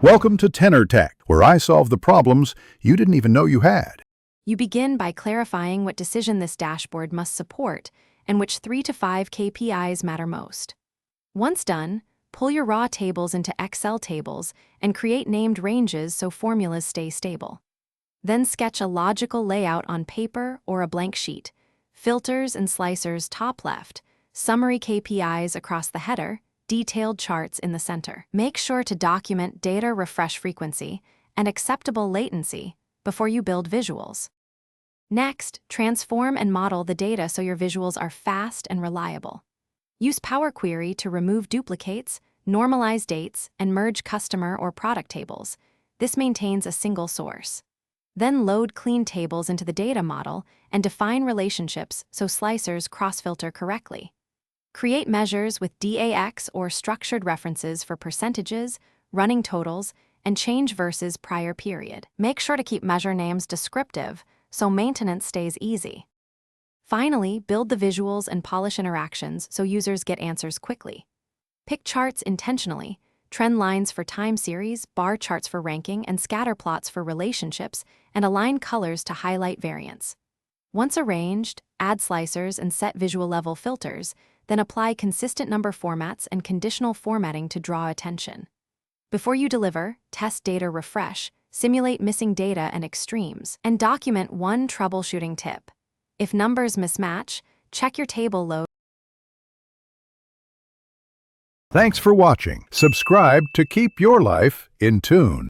Welcome to Tenor Tech, where I solve the problems you didn't even know you had. You begin by clarifying what decision this dashboard must support and which 3 to 5 KPIs matter most. Once done, pull your raw tables into Excel tables and create named ranges so formulas stay stable. Then sketch a logical layout on paper or a blank sheet, filters and slicers top left, summary KPIs across the header, detailed charts in the center. Make sure to document data refresh frequency and acceptable latency before you build visuals. Next, transform and model the data so your visuals are fast and reliable. Use Power Query to remove duplicates, normalize dates, and merge customer or product tables. This maintains a single source. Then load clean tables into the data model and define relationships so slicers cross-filter correctly. Create measures with DAX or structured references for percentages, running totals, and change versus prior period. Make sure to keep measure names descriptive so maintenance stays easy. Finally, build the visuals and polish interactions so users get answers quickly. Pick charts intentionally, trend lines for time series, bar charts for ranking, and scatter plots for relationships, and align colors to highlight variance. Once arranged, add slicers and set visual level filters, then apply consistent number formats and conditional formatting to draw attention. Before you deliver, test data refresh, simulate missing data and extremes, and document one troubleshooting tip. If numbers mismatch, check your table load. Thanks for watching. Subscribe to keep your life in tune.